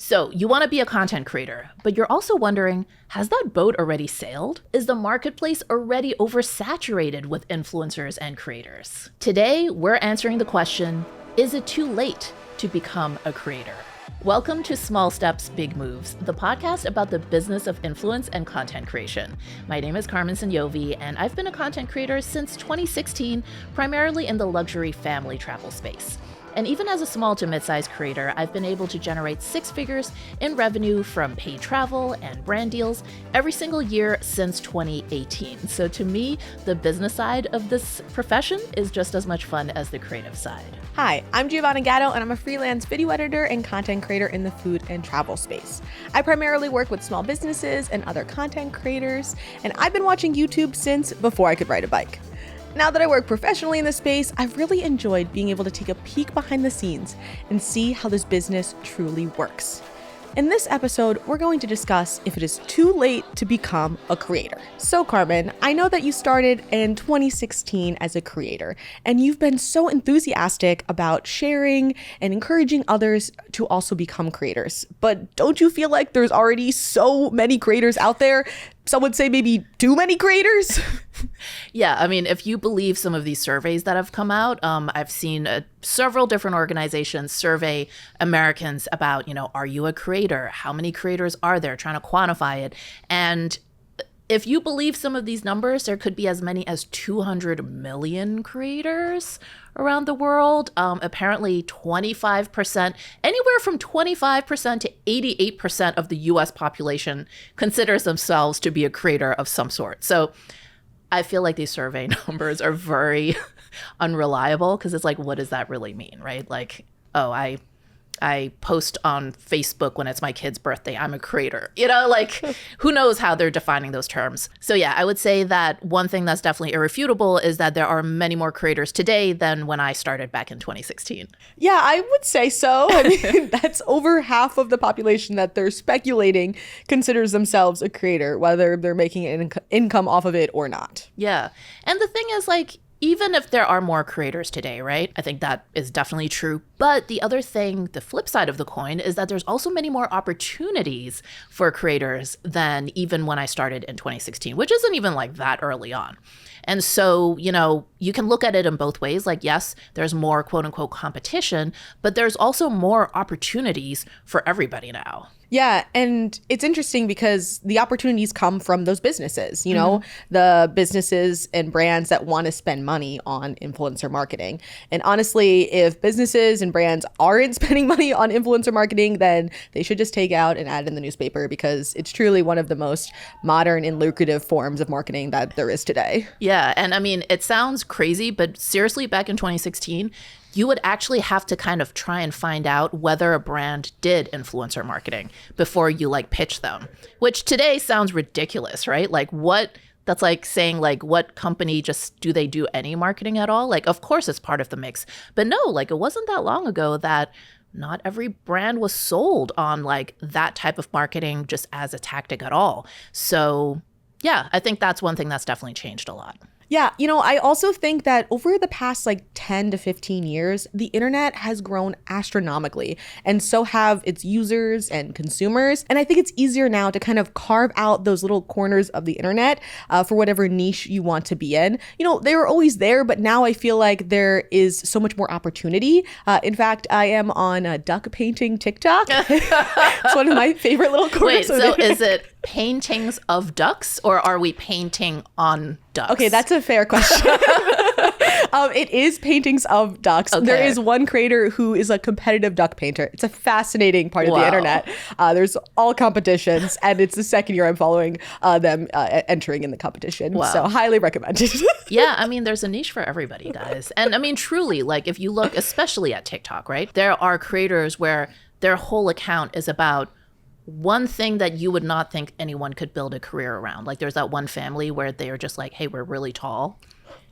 So you want to be a content creator, but you're also wondering, has that boat already sailed? Is the marketplace already oversaturated with influencers and creators? Today, we're answering the question, is it too late to become a creator? Welcome to Small Steps, Big Moves, the podcast about the business of influence and content creation. My name is Carmen Sognonvi, and I've been a content creator since 2016, primarily in the luxury family travel space. And even as a small to mid-sized creator, I've been able to generate six figures in revenue from paid travel and brand deals every single year since 2018. So to me, the business side of this profession is just as much fun as the creative side. Hi, I'm Giovanna Gatto, and I'm a freelance video editor and content creator in the food and travel space. I primarily work with small businesses and other content creators, and I've been watching YouTube since before I could ride a bike. Now that I work professionally in this space, I've really enjoyed being able to take a peek behind the scenes and see how this business truly works. In this episode, we're going to discuss if it is too late to become a creator. So Carmen, I know that you started in 2016 as a creator, and you've been so enthusiastic about sharing and encouraging others to also become creators. But don't you feel like there's already so many creators out there? Some would say maybe too many creators? Yeah, I mean, if you believe some of these surveys that have come out, I've seen several different organizations survey Americans about, are you a creator? How many creators are there? Trying to quantify it. And if you believe some of these numbers, there could be as many as 200 million creators around the world. Apparently 25%, anywhere from 25% to 88% of the US population considers themselves to be a creator of some sort. So I feel like these survey numbers are very unreliable because it's like, what does that really mean, right? Like, oh, I post on Facebook when it's my kid's birthday. I'm a creator. Who knows how they're defining those terms. So yeah, I would say that one thing that's definitely irrefutable is that there are many more creators today than when I started back in 2016. Yeah, I would say so. I mean, that's over half of the population that they're speculating considers themselves a creator, whether they're making an income off of it or not. Yeah. And the thing is, even if there are more creators today, right? I think that is definitely true. But the other thing, the flip side of the coin, is that there's also many more opportunities for creators than even when I started in 2016, which isn't even that early on. And so, you can look at it in both ways. Yes, there's more quote unquote competition, but there's also more opportunities for everybody now. Yeah, and it's interesting because the opportunities come from those businesses, the businesses and brands that want to spend money on influencer marketing. And honestly, if businesses and brands aren't spending money on influencer marketing, then they should just take out an ad in the newspaper because it's truly one of the most modern and lucrative forms of marketing that there is today. Yeah, and I mean, it sounds crazy, but seriously, back in 2016, you would actually have to kind of try and find out whether a brand did influencer marketing before you pitch them, which today sounds ridiculous, right? That's like saying what company do they do any marketing at all? Of course it's part of the mix, but no, it wasn't that long ago that not every brand was sold on that type of marketing just as a tactic at all. So yeah, I think that's one thing that's definitely changed a lot. Yeah, I also think that over the past 10 to 15 years, the internet has grown astronomically, and so have its users and consumers. And I think it's easier now to kind of carve out those little corners of the internet for whatever niche you want to be in. They were always there, but now I feel like there is so much more opportunity. In fact, I am on a duck painting TikTok. It's one of my favorite little corners. Wait, so is it paintings of ducks, or are we painting on ducks? Okay, that's a fair question. It is paintings of ducks. Okay. There is one creator who is a competitive duck painter. It's a fascinating part of the internet. There's all competitions, and it's the second year I'm following them entering in the competition. Wow. So highly recommended. Yeah, I mean, there's a niche for everybody, guys. And I mean, truly, if you look especially at TikTok, right? There are creators where their whole account is about one thing that you would not think anyone could build a career around. There's that one family where they're just hey, we're really tall.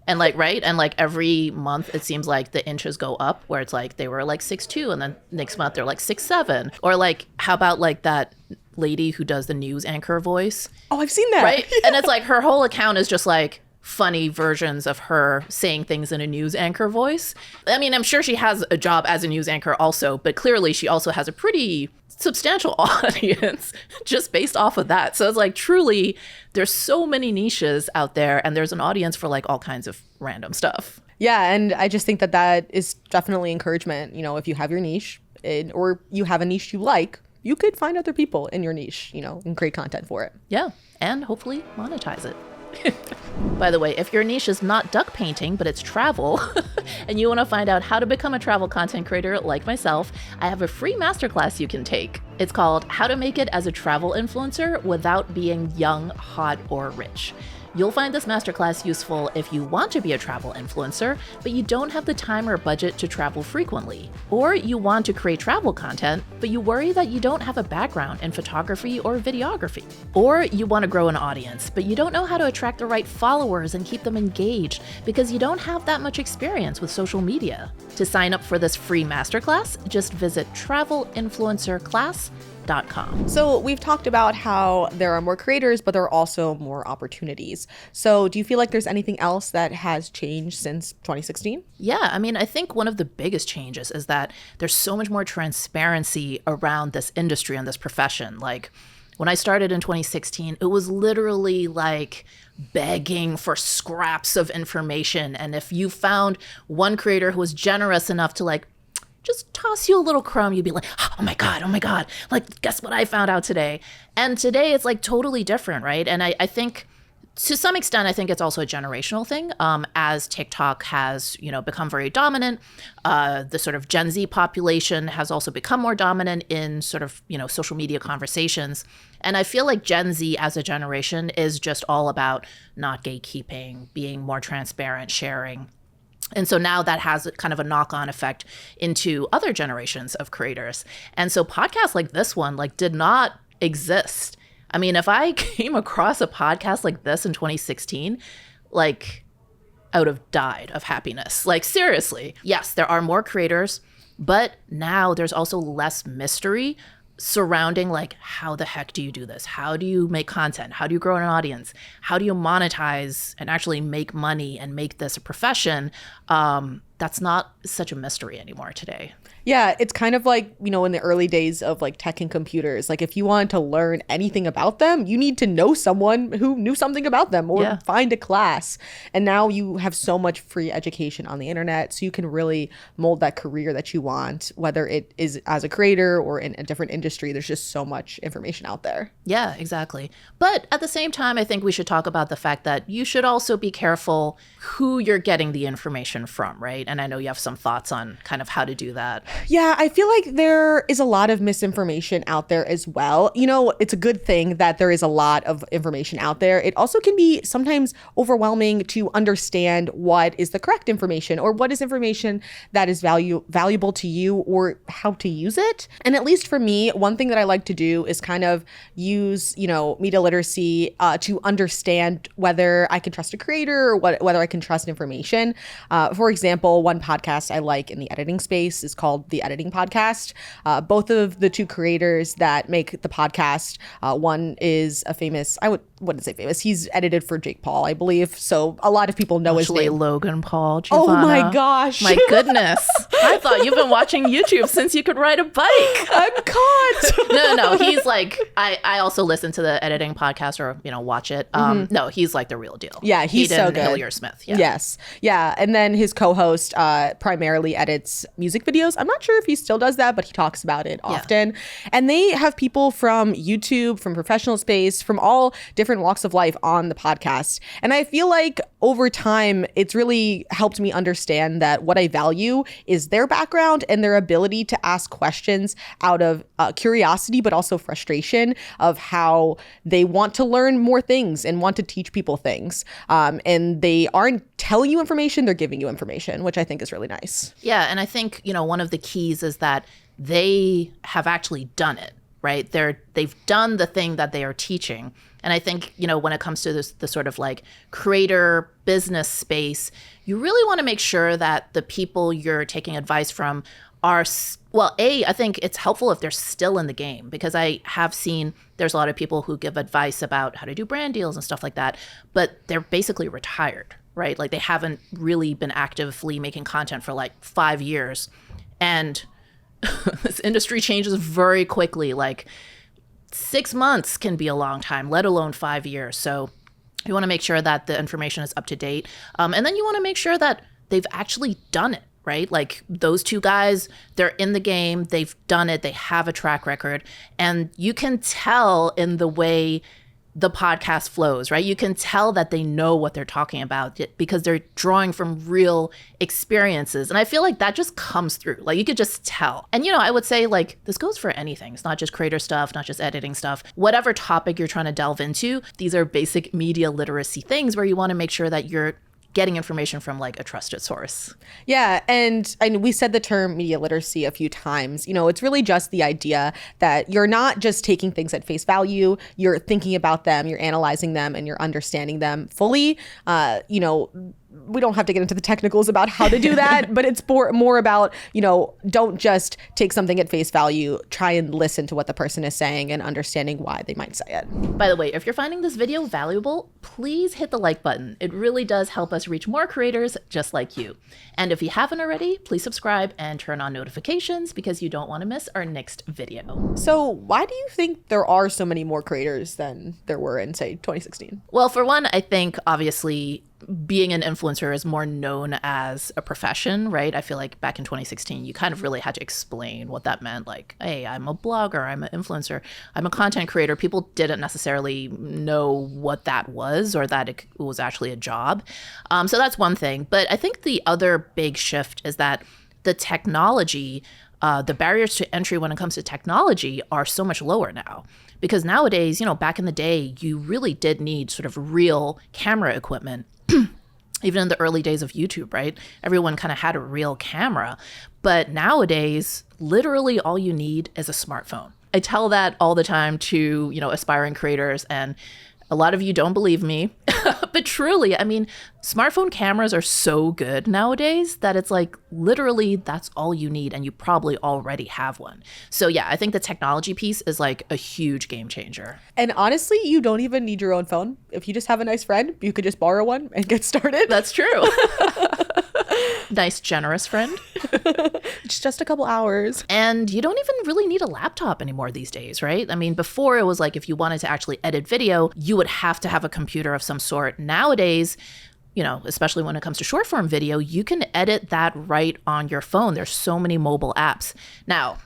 And right? And every month it seems like the inches go up, where it's they were 6'2", and then next month they're 6'7". Or how about that lady who does the news anchor voice? Oh, I've seen that. Right? And it's her whole account is just funny versions of her saying things in a news anchor voice. I mean, I'm sure she has a job as a news anchor also, but clearly she also has a pretty substantial audience just based off of that. So it's like, truly, there's so many niches out there, and there's an audience for like all kinds of random stuff. Yeah, and I just think that that is definitely encouragement. You know, if you have your niche or you have a niche you like, you could find other people in your niche, you know, and create content for it. Yeah, and hopefully monetize it. By the way, if your niche is not duck painting, but it's travel, and you want to find out how to become a travel content creator like myself, I have a free masterclass you can take. It's called How to Make It as a Travel Influencer Without Being Young, Hot, or Rich. You'll find this masterclass useful if you want to be a travel influencer, but you don't have the time or budget to travel frequently. Or you want to create travel content, but you worry that you don't have a background in photography or videography. Or you want to grow an audience, but you don't know how to attract the right followers and keep them engaged because you don't have that much experience with social media. To sign up for this free masterclass, just visit travelinfluencerclass.com. So we've talked about how there are more creators, but there are also more opportunities. So do you feel like there's anything else that has changed since 2016? Yeah, I mean, I think one of the biggest changes is that there's so much more transparency around this industry and this profession. Like, when I started in 2016, it was literally like begging for scraps of information. And if you found one creator who was generous enough to like just toss you a little crumb, you'd be like, oh my God, like, guess what I found out today? And today it's like totally different, right? And I think to some extent, I think it's also a generational thing. As TikTok has, become very dominant, the sort of Gen Z population has also become more dominant in sort of, social media conversations. And I feel like Gen Z as a generation is just all about not gatekeeping, being more transparent, sharing. And so now that has kind of a knock-on effect into other generations of creators. And so podcasts like this one, like, did not exist. I mean, if I came across a podcast like this in 2016, like, I would have died of happiness. Like, seriously. Yes, there are more creators, but now there's also less mystery surrounding, like, how the heck do you do this? How do you make content? How do you grow an audience? How do you monetize and actually make money and make this a profession? That's not such a mystery anymore today. Yeah, it's kind of like, in the early days of like tech and computers, like if you wanted to learn anything about them, you need to know someone who knew something about them or find a class. And now you have so much free education on the internet, so you can really mold that career that you want, whether it is as a creator or in a different industry. There's just so much information out there. Yeah, exactly. But at the same time, I think we should talk about the fact that you should also be careful who you're getting the information from, right? And I know you have some thoughts on kind of how to do that. Yeah, I feel like there is a lot of misinformation out there as well. It's a good thing that there is a lot of information out there. It also can be sometimes overwhelming to understand what is the correct information or what is information that is valuable to you or how to use it. And at least for me, one thing that I like to do is kind of use, media literacy to understand whether I can trust a creator or whether I can trust information. For example, one podcast I like in the editing space is called The Editing Podcast. Both of the two creators that make the podcast, one is a famous, I wouldn't say famous, he's edited for Jake Paul, I believe. So a lot of people know his name. Logan Paul, Giovanna. Oh my gosh. My goodness. I thought you've been watching YouTube since you could ride a bike. I'm caught. No. He's like, I also listen to the editing podcast or, watch it. No, he's like the real deal. Yeah, he's so good. Hillier-Smith. Yeah. Yes. Yeah. And then his co-host primarily edits music videos. I'm not sure if he still does that, but he talks about it often. Yeah. And they have people from YouTube, from professional space, from all different walks of life on the podcast. And I feel like over time, it's really helped me understand that what I value is their background and their ability to ask questions out of curiosity, but also frustration of how they want to learn more things and want to teach people things. And they aren't telling you information, they're giving you information, which I think is really nice. Yeah. And I think, one of the keys is that they have actually done it, right? They've done the thing that they are teaching. And I think, when it comes to the sort of like creator business space, you really want to make sure that the people you're taking advice from well, I think it's helpful if they're still in the game, because I have seen there's a lot of people who give advice about how to do brand deals and stuff like that, but they're basically retired, right? Like they haven't really been actively making content for like 5 years. And this industry changes very quickly. Like 6 months can be a long time, let alone 5 years. So you want to make sure that the information is up to date. And then you want to make sure that they've actually done it, right? Like those two guys, they're in the game, they've done it, they have a track record. And you can tell in the way the podcast flows, right? You can tell that they know what they're talking about because they're drawing from real experiences. And I feel like that just comes through. Like you could just tell. And, I would say like this goes for anything. It's not just creator stuff, not just editing stuff. Whatever topic you're trying to delve into, these are basic media literacy things where you want to make sure that you're getting information from like a trusted source. Yeah. And we said the term media literacy a few times. It's really just the idea that you're not just taking things at face value. You're thinking about them, you're analyzing them, and you're understanding them fully. We don't have to get into the technicals about how to do that, but it's more about, don't just take something at face value, try and listen to what the person is saying and understanding why they might say it. By the way, if you're finding this video valuable, please hit the like button. It really does help us reach more creators just like you. And if you haven't already, please subscribe and turn on notifications because you don't want to miss our next video. So why do you think there are so many more creators than there were in, say, 2016? Well, for one, I think obviously being an influencer is more known as a profession, right? I feel like back in 2016, you kind of really had to explain what that meant. Like, hey, I'm a blogger, I'm an influencer, I'm a content creator. People didn't necessarily know what that was or that it was actually a job. So that's one thing. But I think the other big shift is that the technology, the barriers to entry when it comes to technology are so much lower now. Because nowadays, back in the day, you really did need sort of real camera equipment. Even in the early days of YouTube, right? Everyone kind of had a real camera. But nowadays, literally all you need is a smartphone. I tell that all the time to, aspiring creators, and a lot of you don't believe me. But truly, I mean, smartphone cameras are so good nowadays that it's like literally that's all you need, and you probably already have one. So yeah, I think the technology piece is like a huge game changer. And honestly, you don't even need your own phone. If you just have a nice friend, you could just borrow one and get started. That's true. Nice, generous friend. It's just a couple hours. And you don't even really need a laptop anymore these days, right? I mean, before it was like if you wanted to actually edit video, you would have to have a computer of some sort. Nowadays, especially when it comes to short form video, you can edit that right on your phone. There's so many mobile apps. Now,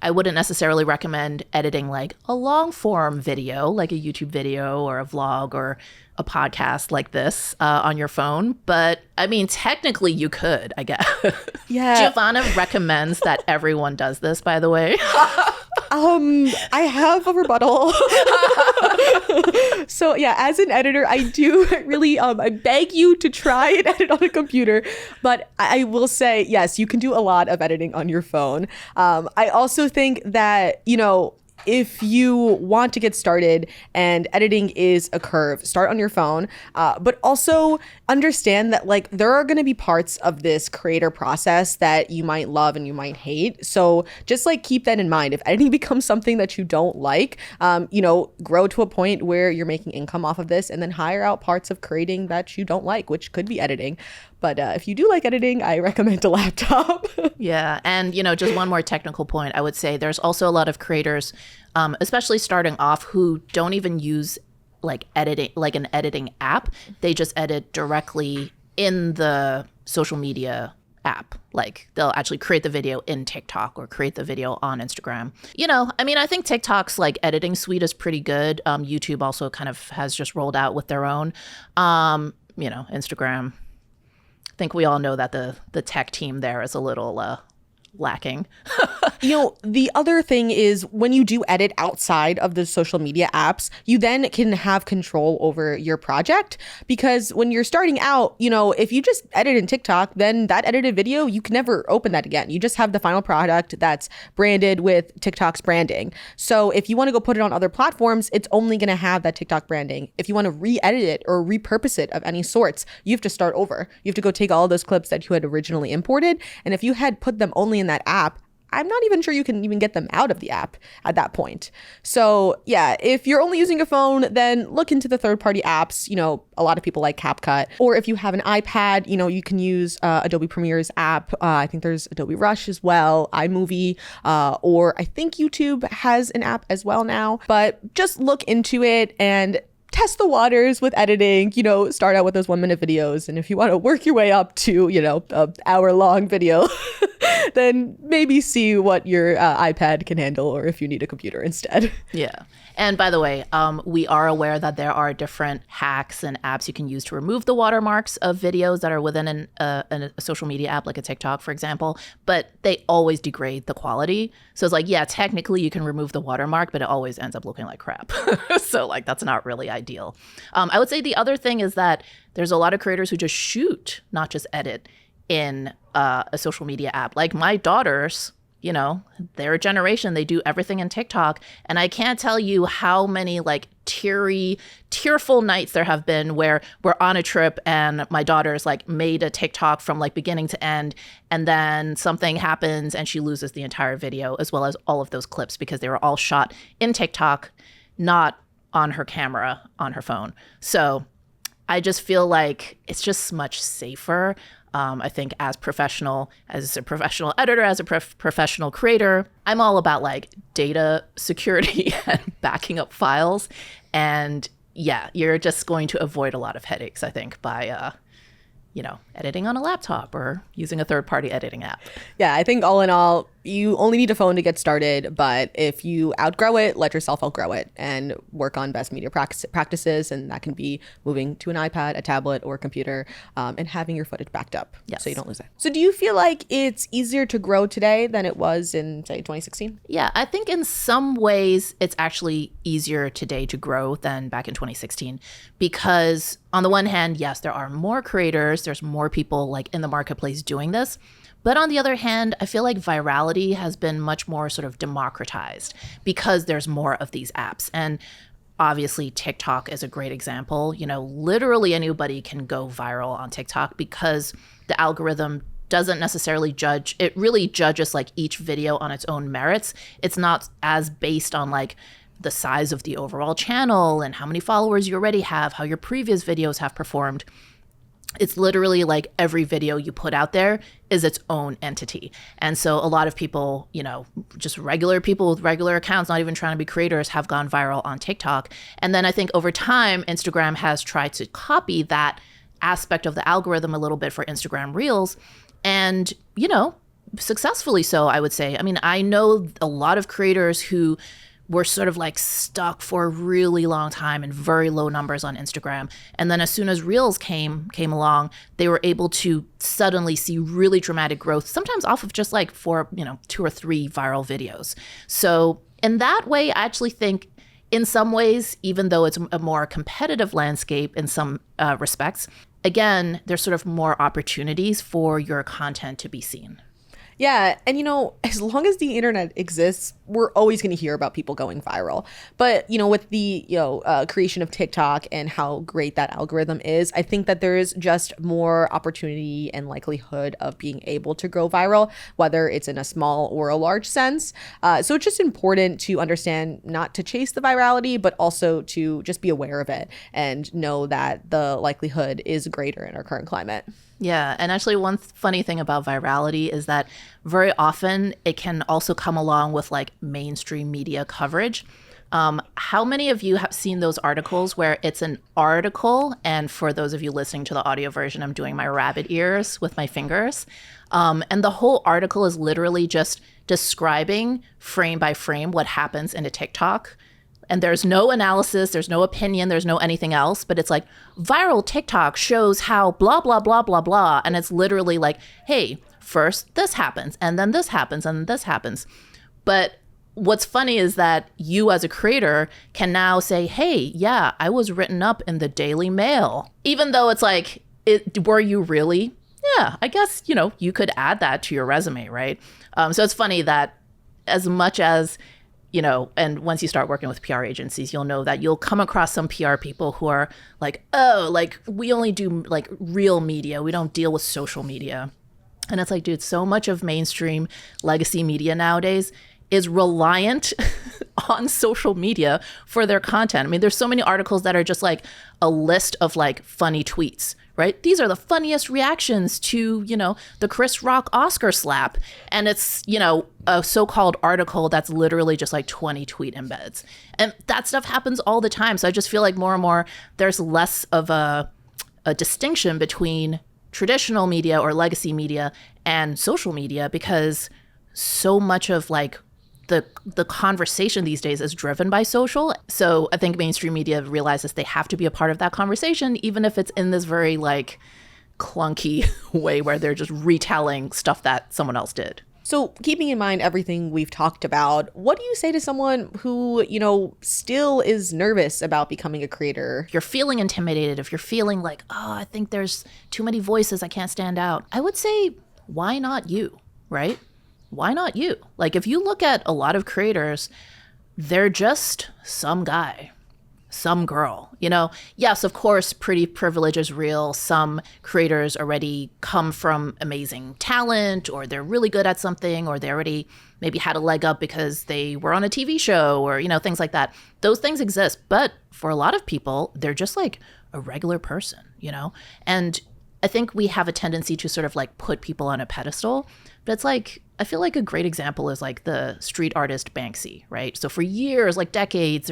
I wouldn't necessarily recommend editing like a long form video, like a YouTube video or a vlog or a podcast like this on your phone. But I mean, technically you could, I guess. Yeah. Giovanna recommends that everyone does this, by the way. I have a rebuttal. So yeah, as an editor, I do really, I beg you to try and edit on a computer, but I will say, yes, you can do a lot of editing on your phone. I also think that, if you want to get started and editing is a curve, start on your phone, but also understand that like there are going to be parts of this creator process that you might love and you might hate. So just like keep that in mind. If editing becomes something that you don't like, grow to a point where you're making income off of this and then hire out parts of creating that you don't like, which could be editing. But if you do like editing, I recommend a laptop. Yeah. And, just one more technical point, I would say there's also a lot of creators, especially starting off, who don't even use like editing, like an editing app. They just edit directly in the social media app. Like they'll actually create the video in TikTok or create the video on Instagram. I think TikTok's like editing suite is pretty good. YouTube also kind of has just rolled out with their own, Instagram. I think we all know that the tech team there is a little lacking. The other thing is when you do edit outside of the social media apps, you then can have control over your project, because when you're starting out, if you just edit in TikTok, then that edited video, you can never open that again. You just have the final product that's branded with TikTok's branding. So if you want to go put it on other platforms, it's only going to have that TikTok branding. If you want to re-edit it or repurpose it of any sorts, you have to start over. You have to go take all those clips that you had originally imported. And if you had put them only in that app, I'm not even sure you can even get them out of the app at that point. So yeah, if you're only using a phone, then look into the third-party apps. A lot of people like CapCut. Or if you have an iPad, you can use Adobe Premiere's app. I think there's Adobe Rush as well, iMovie, or I think YouTube has an app as well now. But just look into it and test the waters with editing. Start out with those 1-minute videos. And if you want to work your way up to, an hour-long video, then maybe see what your iPad can handle, or if you need a computer instead. Yeah. And by the way, we are aware that there are different hacks and apps you can use to remove the watermarks of videos that are within a social media app, like a TikTok, for example, but they always degrade the quality. So it's like, yeah, technically you can remove the watermark, but it always ends up looking like crap. So like, that's not really ideal. I would say the other thing is that there's a lot of creators who just shoot, not just edit, in a social media app. Like my daughters, their generation, they do everything in TikTok. And I can't tell you how many like tearful nights there have been where we're on a trip and my daughter's like made a TikTok from like beginning to end. And then something happens and she loses the entire video, as well as all of those clips, because they were all shot in TikTok, not on her camera, on her phone. So I just feel like it's just much safer. I think as a professional editor, as a professional creator, I'm all about like data security and backing up files. And yeah, you're just going to avoid a lot of headaches, I think, by editing on a laptop or using a third-party editing app. Yeah, I think all in all, you only need a phone to get started, but if you outgrow it, let yourself outgrow it and work on best media practices, and that can be moving to an iPad, a tablet, or a computer, and having your footage backed up, yes, so you don't lose it. So do you feel like it's easier to grow today than it was in, say, 2016? Yeah, I think in some ways it's actually easier today to grow than back in 2016, because on the one hand, yes, there are more creators, there's more people like in the marketplace doing this. But on the other hand, I feel like virality has been much more sort of democratized because there's more of these apps. And obviously TikTok is a great example. Literally anybody can go viral on TikTok because the algorithm doesn't necessarily judge. It really judges like each video on its own merits. It's not as based on like the size of the overall channel and how many followers you already have, how your previous videos have performed. It's literally like every video you put out there is its own entity. And so a lot of people, just regular people with regular accounts, not even trying to be creators, have gone viral on TikTok. And then I think over time, Instagram has tried to copy that aspect of the algorithm a little bit for Instagram Reels. And, successfully so, I would say. I mean, I know a lot of creators who were sort of like stuck for a really long time in very low numbers on Instagram. And then as soon as Reels came along, they were able to suddenly see really dramatic growth, sometimes off of just like 2 or 3 viral videos. So in that way, I actually think in some ways, even though it's a more competitive landscape in some respects, again, there's sort of more opportunities for your content to be seen. Yeah. And, as long as the internet exists, we're always going to hear about people going viral. But, with the, creation of TikTok and how great that algorithm is, I think that there is just more opportunity and likelihood of being able to grow viral, whether it's in a small or a large sense. So it's just important to understand not to chase the virality, but also to just be aware of it and know that the likelihood is greater in our current climate. Yeah. And actually, one funny thing about virality is that very often it can also come along with like mainstream media coverage. How many of you have seen those articles where it's an article? And for those of you listening to the audio version, I'm doing my rabbit ears with my fingers. And the whole article is literally just describing frame by frame what happens in a TikTok. And there's no analysis, there's no opinion, there's no anything else, but it's like viral TikTok shows how blah, blah, blah, blah, blah. And it's literally like, hey, first this happens, and then this happens, and this happens. But what's funny is that you as a creator can now say, hey, yeah, I was written up in the Daily Mail. Even though it's like, were you really? Yeah, I guess, you could add that to your resume, right? So it's funny that as much as and once you start working with PR agencies, you'll know that you'll come across some PR people who are like, oh, like we only do like real media. We don't deal with social media. And it's like, dude, so much of mainstream legacy media nowadays is reliant on social media for their content. I mean, there's so many articles that are just like a list of like funny tweets, right? These are the funniest reactions to, the Chris Rock Oscar slap. And it's, a so-called article that's literally just like 20 tweet embeds. And that stuff happens all the time. So I just feel like more and more there's less of a distinction between traditional media or legacy media and social media, because so much of like the conversation these days is driven by social. So I think mainstream media realizes they have to be a part of that conversation, even if it's in this very like clunky way where they're just retelling stuff that someone else did. So keeping in mind everything we've talked about, what do you say to someone who, still is nervous about becoming a creator? If you're feeling intimidated, if you're feeling like, oh, I think there's too many voices, I can't stand out, I would say, why not you, right? Why not you? Like, if you look at a lot of creators, they're just some guy, some girl, Yes, of course, pretty privilege is real. Some creators already come from amazing talent, or they're really good at something, or they already maybe had a leg up because they were on a TV show, or, things like that. Those things exist. But for a lot of people, they're just like a regular person, And I think we have a tendency to sort of like put people on a pedestal, but it's like, I feel like a great example is like the street artist Banksy, right? So for years, like decades,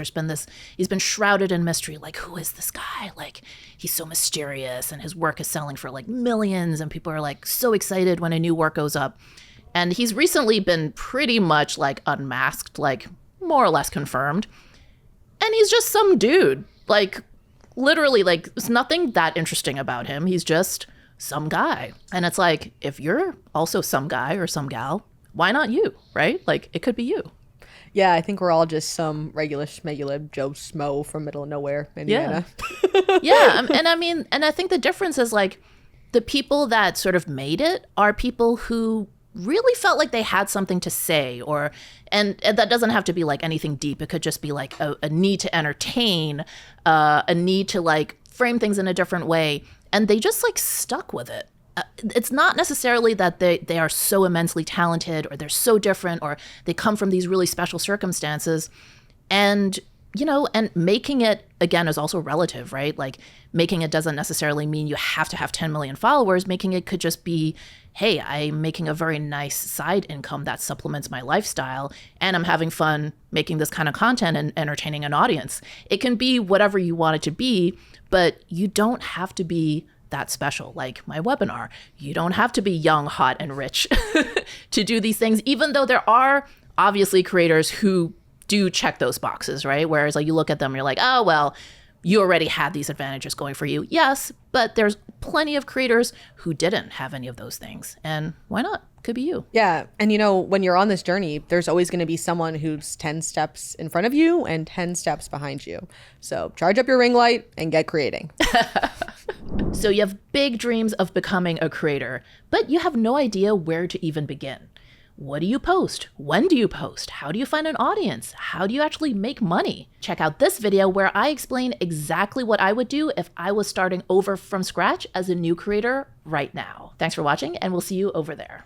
he's been shrouded in mystery. Like, who is this guy? Like, he's so mysterious and his work is selling for like millions and people are like so excited when a new work goes up. And he's recently been pretty much like unmasked, like more or less confirmed. And he's just some dude, like literally, like there's nothing that interesting about him. He's just some guy. And it's like, if you're also some guy or some gal, why not you, right? Like, it could be you. Yeah, I think we're all just some regular schmegular Joe Smo from middle of nowhere, Indiana. Yeah. And I think the difference is like the people that sort of made it are people who really felt like they had something to say, and that doesn't have to be like anything deep. It could just be like a need to entertain, a need to like frame things in a different way. And they just like stuck with it. It's not necessarily that they are so immensely talented or they're so different or they come from these really special circumstances. And, and making it, again, is also relative, right? Like making it doesn't necessarily mean you have to have 10 million followers. Making it could just be, hey, I'm making a very nice side income that supplements my lifestyle and I'm having fun making this kind of content and entertaining an audience. It can be whatever you want it to be, but you don't have to be that special. Like my webinar, you don't have to be young, hot, and rich to do these things, even though there are obviously creators who do check those boxes, right? Whereas like you look at them and you're like, oh, well, you already had these advantages going for you. Yes, but there's plenty of creators who didn't have any of those things. And why not? Could be you. Yeah. And when you're on this journey, there's always going to be someone who's 10 steps in front of you and 10 steps behind you. So charge up your ring light and get creating. So you have big dreams of becoming a creator, but you have no idea where to even begin. What do you post? When do you post? How do you find an audience? How do you actually make money? Check out this video where I explain exactly what I would do if I was starting over from scratch as a new creator right now. Thanks for watching, and we'll see you over there.